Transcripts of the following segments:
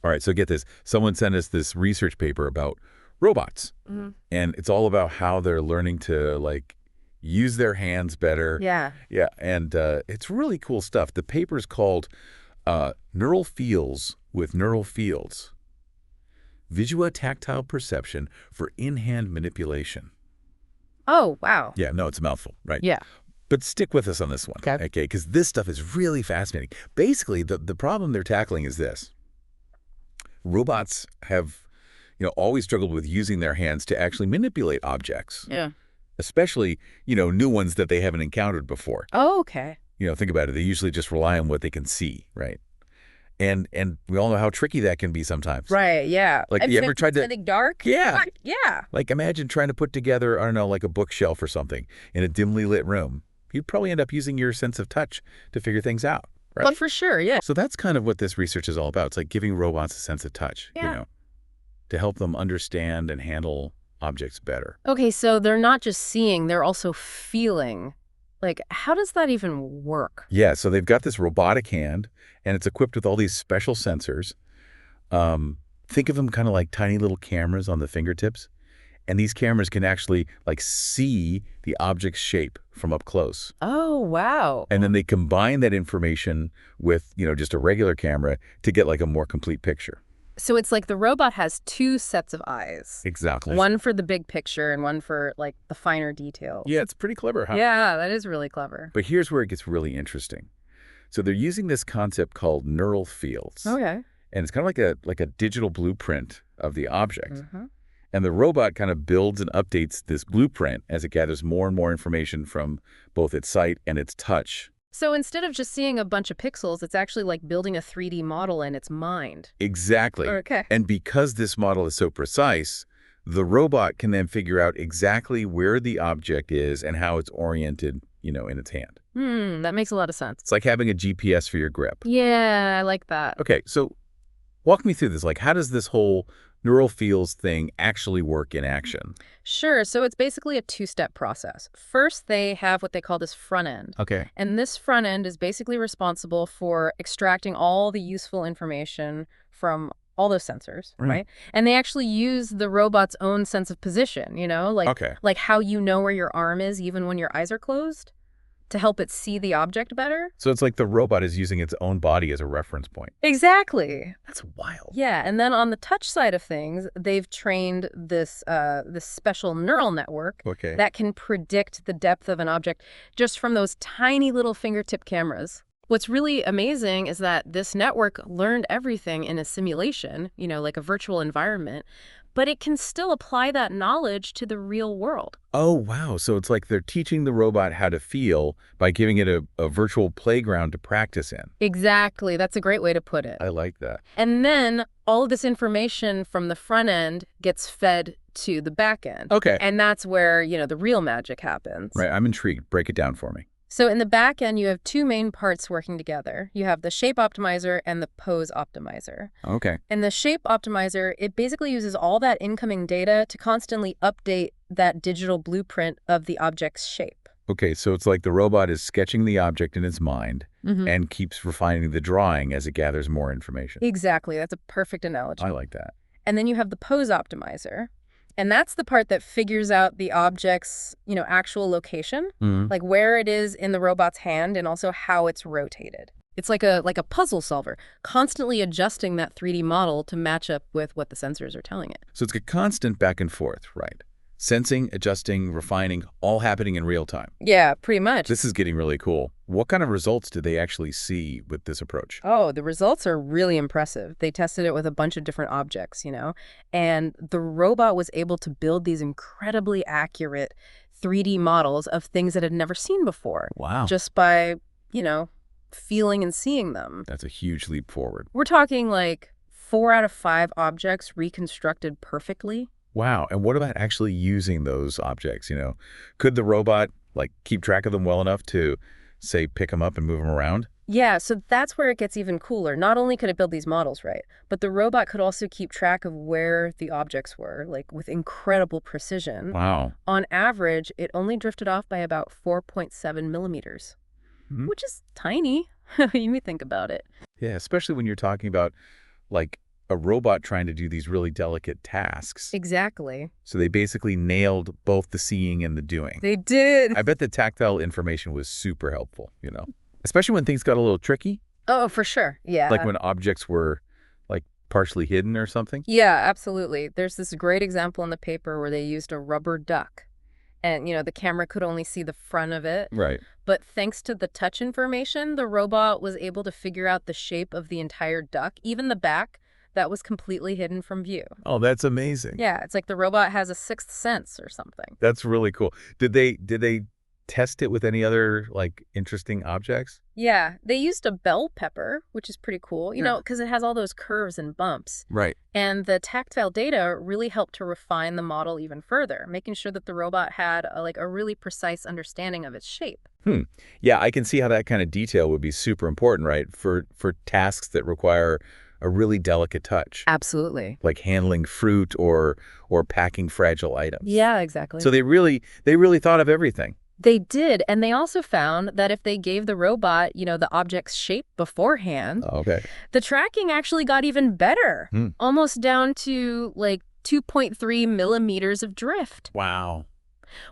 All right, so get this. Someone sent us this research paper about robots, and it's all about how they're learning to, like, use their hands better. Yeah. Yeah, and it's really cool stuff. The paper's called NeuralFeels with NeuralFeels. Visuotactile perception for in-hand manipulation. Oh, wow. Yeah, no, it's a mouthful, right? Yeah. But stick with us on this one, Okay. Because this stuff is really fascinating. Basically, the problem they're tackling is this. Robots have, always struggled with using their hands to actually manipulate objects. Yeah. Especially, new ones that they haven't encountered before. Oh, okay. Think about it. They usually just rely on what they can see, right? And we all know how tricky that can be sometimes. Right, yeah. Like, you ever tried to... Something dark? Yeah. Yeah. Like, imagine trying to put together, I don't know, like a bookshelf or something in a dimly lit room. You'd probably end up using your sense of touch to figure things out, right? But for sure, yeah. So that's kind of what this research is all about. It's like giving robots a sense of touch, to help them understand and handle objects better. Okay, so they're not just seeing, they're also feeling. Like, how does that even work? Yeah, so they've got this robotic hand, and it's equipped with all these special sensors. Think of them kind of like tiny little cameras on the fingertips. And these cameras can actually, like, see the object's shape from up close. Oh, wow. And then they combine that information with, just a regular camera to get, like, a more complete picture. So it's like the robot has two sets of eyes. Exactly. One for the big picture and one for, like, the finer details. Yeah, it's pretty clever, huh? Yeah, that is really clever. But here's where it gets really interesting. So they're using this concept called NeuralFeels. Okay. And it's kind of like a digital blueprint of the object. And the robot kind of builds and updates this blueprint as it gathers more and more information from both its sight and its touch. So instead of just seeing a bunch of pixels, it's actually like building a 3D model in its mind. Exactly. Okay. And because this model is so precise, the robot can then figure out exactly where the object is and how it's oriented, in its hand. That makes a lot of sense. It's like having a GPS for your grip. Yeah, I like that. Okay, so walk me through this. Like, how does this whole NeuralFeels thing actually work in action? Sure. So it's basically a two-step process. First, they have what they call this front end. Okay. And this front end is basically responsible for extracting all the useful information from all those sensors, right? And they actually use the robot's own sense of position, like how you know where your arm is even when your eyes are closed, to help it see the object better. So it's like the robot is using its own body as a reference point. Exactly. That's wild. Yeah, and then on the touch side of things, they've trained this special neural network that can predict the depth of an object just from those tiny little fingertip cameras. What's really amazing is that this network learned everything in a simulation, like a virtual environment, but it can still apply that knowledge to the real world. Oh, wow. So it's like they're teaching the robot how to feel by giving it a virtual playground to practice in. Exactly. That's a great way to put it. I like that. And then all of this information from the front end gets fed to the back end. Okay. And that's where, the real magic happens. Right. I'm intrigued. Break it down for me. So in the back end, you have two main parts working together. You have the shape optimizer and the pose optimizer. Okay. And the shape optimizer, it basically uses all that incoming data to constantly update that digital blueprint of the object's shape. Okay, so it's like the robot is sketching the object in its mind and keeps refining the drawing as it gathers more information. Exactly. That's a perfect analogy. I like that. And then you have the pose optimizer. And that's the part that figures out the object's, actual location, like where it is in the robot's hand and also how it's rotated. It's like a puzzle solver, constantly adjusting that 3D model to match up with what the sensors are telling it. So it's a constant back and forth, right? Sensing, adjusting, refining, all happening in real time. Yeah, pretty much. This is getting really cool. What kind of results did they actually see with this approach? Oh, the results are really impressive. They tested it with a bunch of different objects, and the robot was able to build these incredibly accurate 3D models of things that it had never seen before. Wow. Just by, feeling and seeing them. That's a huge leap forward. We're talking like 4 out of 5 objects reconstructed perfectly. Wow. And what about actually using those objects? Could the robot keep track of them well enough to, say, pick them up and move them around? Yeah, so that's where it gets even cooler. Not only could it build these models, right, but the robot could also keep track of where the objects were, with incredible precision. Wow. On average, it only drifted off by about 4.7 millimeters, which is tiny. You may think about it. Yeah, especially when you're talking about, a robot trying to do these really delicate tasks. Exactly. So they basically nailed both the seeing and the doing. They did. I bet the tactile information was super helpful, especially when things got a little tricky. Oh, for sure. Yeah. Like when objects were like partially hidden or something. Yeah, absolutely. There's this great example in the paper where they used a rubber duck. And, the camera could only see the front of it. Right. But thanks to the touch information, the robot was able to figure out the shape of the entire duck, even the back, that was completely hidden from view. Oh, that's amazing. Yeah, it's like the robot has a sixth sense or something. That's really cool. Did they test it with any other interesting objects? Yeah, they used a bell pepper, which is pretty cool, because it has all those curves and bumps. Right. And the tactile data really helped to refine the model even further, making sure that the robot had a really precise understanding of its shape. Yeah, I can see how that kind of detail would be super important, right? For tasks that require a really delicate touch. Absolutely. Like handling fruit or packing fragile items. Yeah, exactly. So they really thought of everything. They did, and they also found that if they gave the robot, the object's shape beforehand, the tracking actually got even better, almost down to 2.3 millimeters of drift. Wow.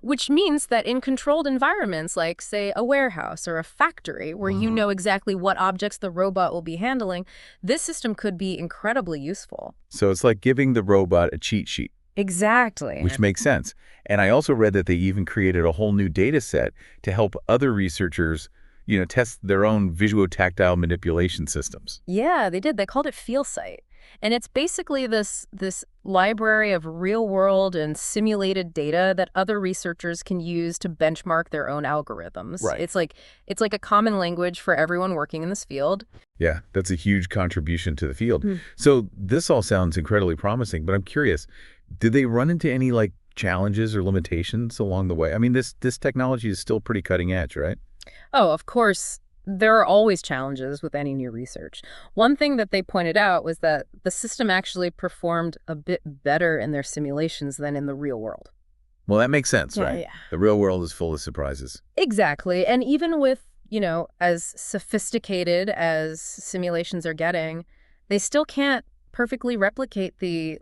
Which means that in controlled environments like, say, a warehouse or a factory where you know exactly what objects the robot will be handling, this system could be incredibly useful. So it's like giving the robot a cheat sheet. Exactly. Which makes sense. And I also read that they even created a whole new data set to help other researchers, test their own visuotactile manipulation systems. Yeah, they did. They called it FeelSight. And it's basically this library of real-world and simulated data that other researchers can use to benchmark their own algorithms. Right. It's like a common language for everyone working in this field. Yeah, that's a huge contribution to the field. So this all sounds incredibly promising, but I'm curious, did they run into any challenges or limitations along the way? I mean, this technology is still pretty cutting edge, right? Oh, of course. There are always challenges with any new research. One thing that they pointed out was that the system actually performed a bit better in their simulations than in the real world. Well, that makes sense, right? Yeah. The real world is full of surprises. Exactly. And even with, as sophisticated as simulations are getting, they still can't perfectly replicate the,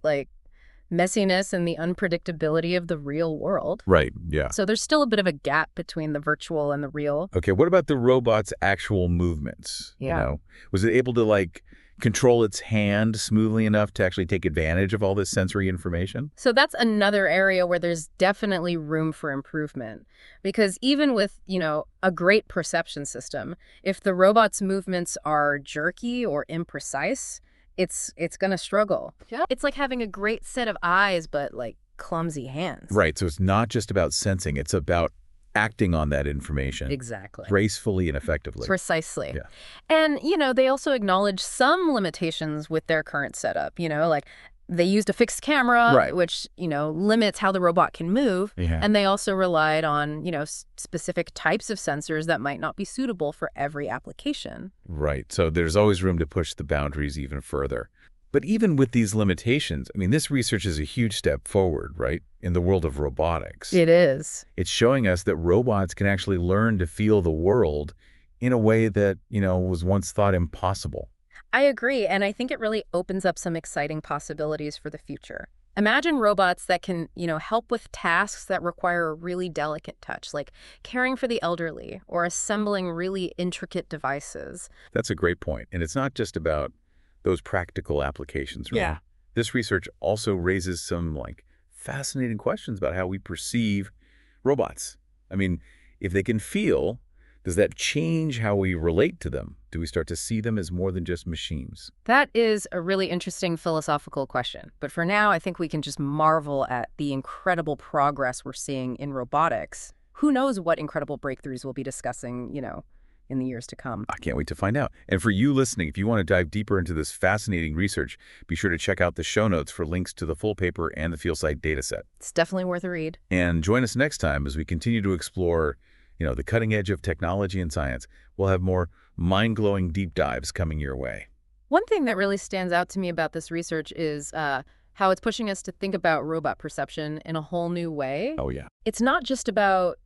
messiness and the unpredictability of the real world. Right, yeah. So there's still a bit of a gap between the virtual and the real. Okay, what about the robot's actual movements? Yeah. Was it able to control its hand smoothly enough to actually take advantage of all this sensory information? So that's another area where there's definitely room for improvement. Because even with, a great perception system, if the robot's movements are jerky or imprecise, it's going to struggle. Yeah. It's like having a great set of eyes, but clumsy hands. Right. So it's not just about sensing. It's about acting on that information. Exactly. Gracefully and effectively. Precisely. Yeah. And, they also acknowledge some limitations with their current setup, they used a fixed camera, right, which, limits how the robot can move. Yeah. And they also relied on, specific types of sensors that might not be suitable for every application. Right. So there's always room to push the boundaries even further. But even with these limitations, I mean, this research is a huge step forward, right, in the world of robotics. It is. It's showing us that robots can actually learn to feel the world in a way that, was once thought impossible. I agree, and I think it really opens up some exciting possibilities for the future. Imagine robots that can, help with tasks that require a really delicate touch, like caring for the elderly or assembling really intricate devices. That's a great point. And it's not just about those practical applications, right? Yeah. This research also raises some, fascinating questions about how we perceive robots. I mean, if they can feel, does that change how we relate to them? Do we start to see them as more than just machines? That is a really interesting philosophical question. But for now, I think we can just marvel at the incredible progress we're seeing in robotics. Who knows what incredible breakthroughs we'll be discussing, in the years to come. I can't wait to find out. And for you listening, if you want to dive deeper into this fascinating research, be sure to check out the show notes for links to the full paper and the FeelSight dataset. It's definitely worth a read. And join us next time as we continue to explore the cutting edge of technology and science. We'll have more mind-blowing deep dives coming your way. One thing that really stands out to me about this research is how it's pushing us to think about robot perception in a whole new way. Oh, yeah. It's not just about,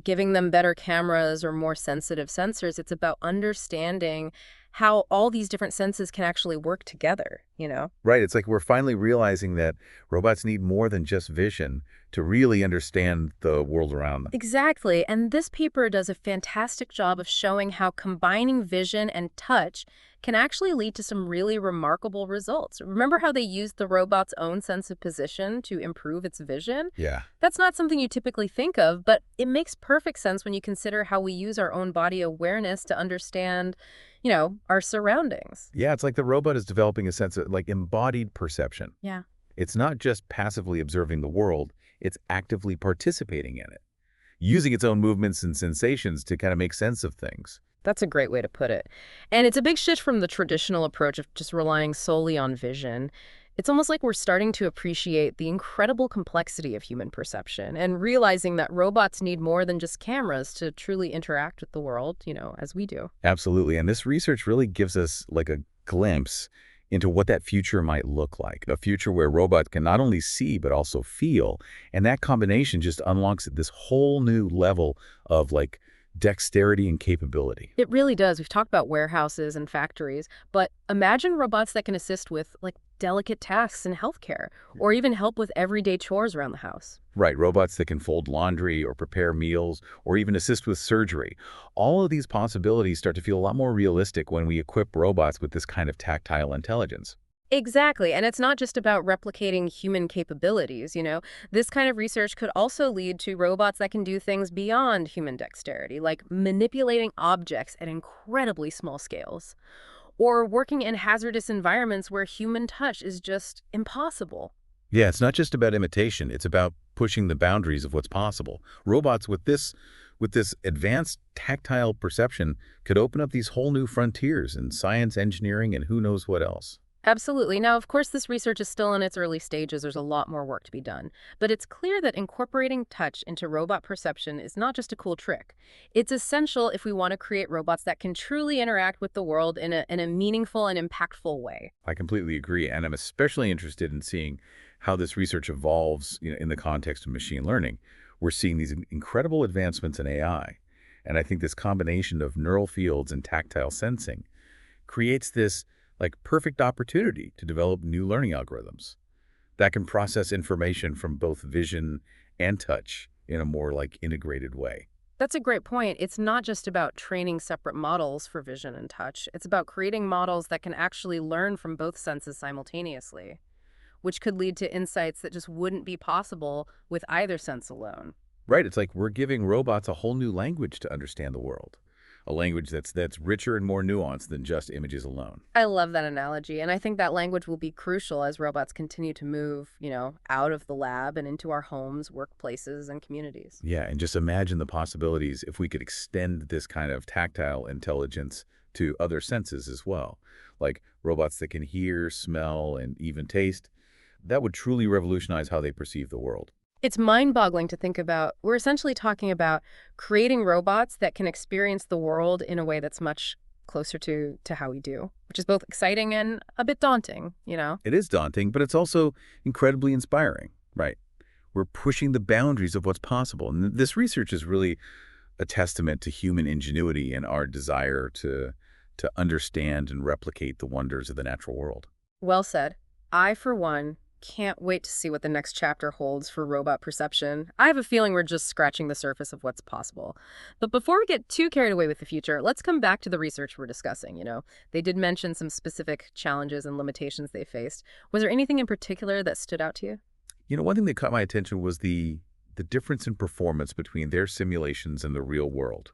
giving them better cameras or more sensitive sensors. It's about understanding how all these different senses can actually work together, you know? Right. It's like we're finally realizing that robots need more than just vision to really understand the world around them. Exactly. And this paper does a fantastic job of showing how combining vision and touch can actually lead to some really remarkable results. Remember how they used the robot's own sense of position to improve its vision? Yeah. That's not something you typically think of, but it makes perfect sense when you consider how we use our own body awareness to understand, our surroundings. Yeah, it's like the robot is developing a sense of like embodied perception. Yeah. It's not just passively observing the world, it's actively participating in it, using its own movements and sensations to kind of make sense of things. That's a great way to put it. And it's a big shift from the traditional approach of just relying solely on vision. It's almost like we're starting to appreciate the incredible complexity of human perception and realizing that robots need more than just cameras to truly interact with the world, as we do. Absolutely. And this research really gives us like a glimpse into what that future might look like, a future where robots can not only see but also feel. And that combination just unlocks this whole new level of like dexterity and capability. It really does. We've talked about warehouses and factories, but imagine robots that can assist with like delicate tasks in healthcare or even help with everyday chores around the house. Right, robots that can fold laundry or prepare meals or even assist with surgery. All of these possibilities start to feel a lot more realistic when we equip robots with this kind of tactile intelligence. Exactly. And it's not just about replicating human capabilities. This kind of research could also lead to robots that can do things beyond human dexterity, like manipulating objects at incredibly small scales, or working in hazardous environments where human touch is just impossible. Yeah, it's not just about imitation, it's about pushing the boundaries of what's possible. Robots with this advanced tactile perception could open up these whole new frontiers in science, engineering, and who knows what else. Absolutely. Now, of course, this research is still in its early stages. There's a lot more work to be done. But it's clear that incorporating touch into robot perception is not just a cool trick. It's essential if we want to create robots that can truly interact with the world in a meaningful and impactful way. I completely agree, and I'm especially interested in seeing how this research evolves, in the context of machine learning. We're seeing these incredible advancements in AI, and I think this combination of neural fields and tactile sensing creates this like perfect opportunity to develop new learning algorithms that can process information from both vision and touch in a more like integrated way. That's a great point. It's not just about training separate models for vision and touch. It's about creating models that can actually learn from both senses simultaneously, which could lead to insights that just wouldn't be possible with either sense alone. Right, it's like we're giving robots a whole new language to understand the world, a language that's richer and more nuanced than just images alone. I love that analogy, and I think that language will be crucial as robots continue to move, out of the lab and into our homes, workplaces, and communities. Yeah, and just imagine the possibilities if we could extend this kind of tactile intelligence to other senses as well, like robots that can hear, smell, and even taste. That would truly revolutionize how they perceive the world. It's mind-boggling to think about. We're essentially talking about creating robots that can experience the world in a way that's much closer to how we do, which is both exciting and a bit daunting. It is daunting, but it's also incredibly inspiring, right? We're pushing the boundaries of what's possible. And this research is really a testament to human ingenuity and our desire to understand and replicate the wonders of the natural world. Well said. I, for one, can't wait to see what the next chapter holds for robot perception. I have a feeling we're just scratching the surface of what's possible. But before we get too carried away with the future, let's come back to the research we're discussing. They did mention some specific challenges and limitations they faced. Was there anything in particular that stood out to you? One thing that caught my attention was the difference in performance between their simulations and the real world.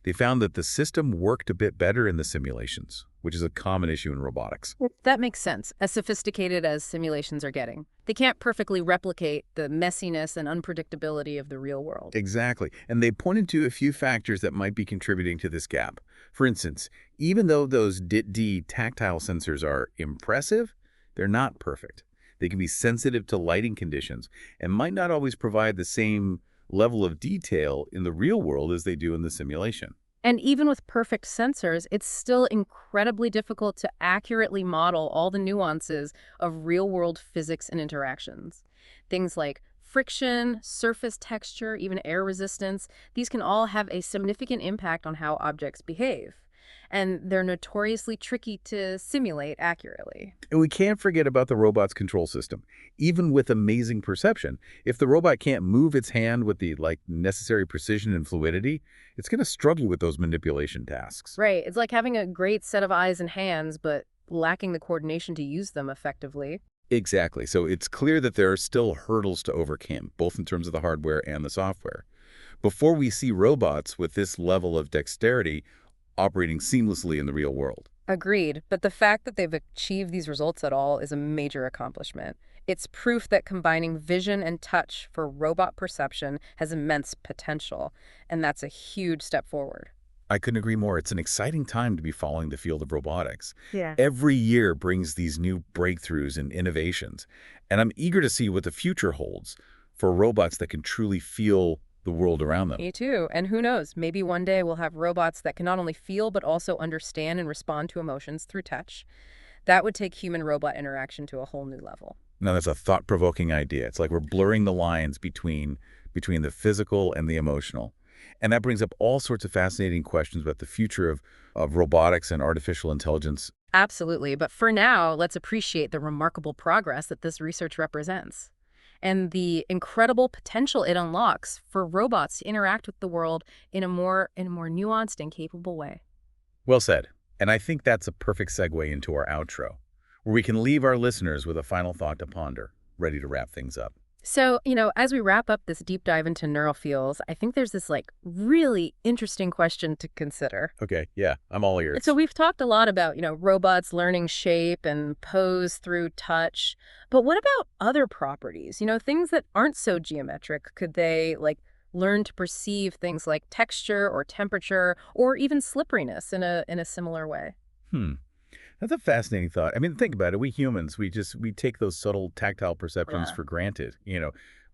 They found that the system worked a bit better in the simulations, which is a common issue in robotics. That makes sense, as sophisticated as simulations are getting. They can't perfectly replicate the messiness and unpredictability of the real world. Exactly. And they pointed to a few factors that might be contributing to this gap. For instance, even though those DIT-D tactile sensors are impressive, they're not perfect. They can be sensitive to lighting conditions and might not always provide the same level of detail in the real world as they do in the simulation. And even with perfect sensors, it's still incredibly difficult to accurately model all the nuances of real-world physics and interactions. Things like friction, surface texture, even air resistance, these can all have a significant impact on how objects behave. and they're notoriously tricky to simulate accurately. And we can't forget about the robot's control system. Even with amazing perception, if the robot can't move its hand with the necessary precision and fluidity, it's going to struggle with those manipulation tasks. Right. It's like having a great set of eyes and hands, but lacking the coordination to use them effectively. Exactly. So it's clear that there are still hurdles to overcome, both in terms of the hardware and the software. Before we see robots with this level of dexterity operating seamlessly in the real world. Agreed, but the fact that they've achieved these results at all is a major accomplishment. It's proof that combining vision and touch for robot perception has immense potential, and that's a huge step forward. I couldn't agree more. It's an exciting time to be following the field of robotics. Yeah. Every year brings these new breakthroughs and innovations, and I'm eager to see what the future holds for robots that can truly feel the world around them. Me too. And who knows, maybe one day we'll have robots that can not only feel but also understand and respond to emotions through touch. That would take human-robot interaction to a whole new level. Now, that's a thought-provoking idea. It's like we're blurring the lines between the physical and the emotional. And that brings up all sorts of fascinating questions about the future of robotics and artificial intelligence. Absolutely. But for now, let's appreciate the remarkable progress that this research represents and the incredible potential it unlocks for robots to interact with the world in a more nuanced and capable way. Well said. And I think that's a perfect segue into our outro, where we can leave our listeners with a final thought to ponder, ready to wrap things up. So, as we wrap up this deep dive into NeuralFeels, I think there's this really interesting question to consider. Okay, yeah, I'm all ears. So we've talked a lot about, robots learning shape and pose through touch. But what about other properties? Things that aren't so geometric. Could they learn to perceive things like texture or temperature or even slipperiness in a similar way? That's a fascinating thought. I mean, think about it. We humans, we take those subtle tactile perceptions for granted.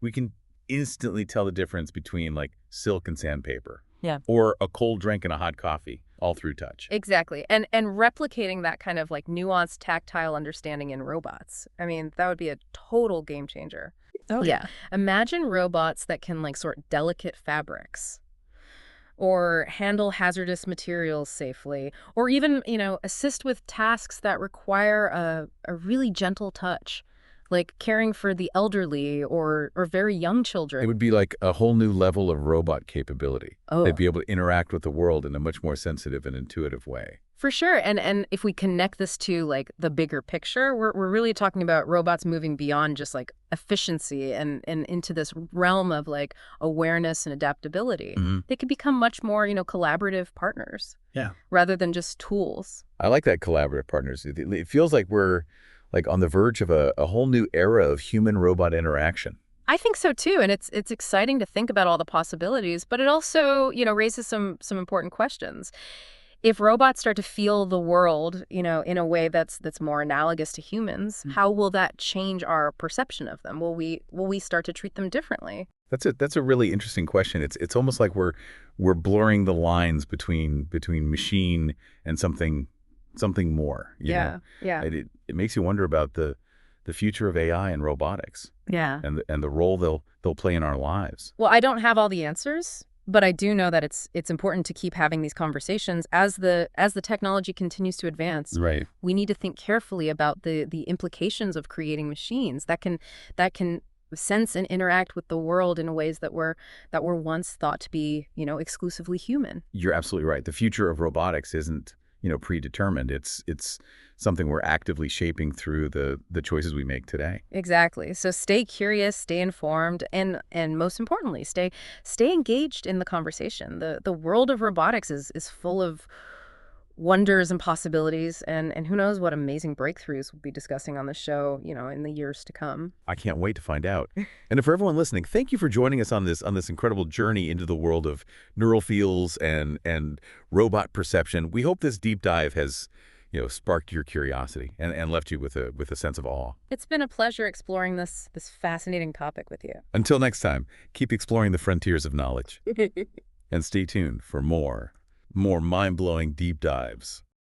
We can instantly tell the difference between silk and sandpaper. Yeah. Or a cold drink and a hot coffee, all through touch. Exactly. And replicating that kind of nuanced tactile understanding in robots. I mean, that would be a total game changer. Oh, yeah. Imagine robots that can sort delicate fabrics, or handle hazardous materials safely, or even, assist with tasks that require a really gentle touch, like caring for the elderly or very young children. It would be like a whole new level of robot capability. Oh. They'd be able to interact with the world in a much more sensitive and intuitive way. For sure. And if we connect this to the bigger picture, we're really talking about robots moving beyond just efficiency and into this realm of awareness and adaptability. Mm-hmm. They could become much more, collaborative partners. Yeah. Rather than just tools. I like that, collaborative partners. It feels like we're on the verge of a whole new era of human-robot interaction. I think so too, and it's exciting to think about all the possibilities, but it also, raises some important questions. If robots start to feel the world, in a way that's more analogous to humans, how will that change our perception of them? Will we start to treat them differently? That's a really interesting question. It's almost like we're blurring the lines between machine and something more. You know? Yeah. It makes you wonder about the future of AI and robotics. Yeah. And the role they'll play in our lives. Well, I don't have all the answers, but I do know that it's important to keep having these conversations as the technology continues to advance. Right. We need to think carefully about the implications of creating machines that can sense and interact with the world in ways that were once thought to be, exclusively human. You're absolutely right. The future of robotics isn't predetermined. It's something we're actively shaping through the choices we make today. Exactly. So stay curious, stay informed, and most importantly, stay engaged in the conversation. The world of robotics is full of wonders and possibilities, and who knows what amazing breakthroughs we'll be discussing on the show, in the years to come. I can't wait to find out. And for everyone listening, thank you for joining us on this incredible journey into the world of NeuralFeels and robot perception. We hope this deep dive has sparked your curiosity and left you with a sense of awe. It's been a pleasure exploring this fascinating topic with you. Until next time, keep exploring the frontiers of knowledge. And stay tuned for more mind-blowing deep dives.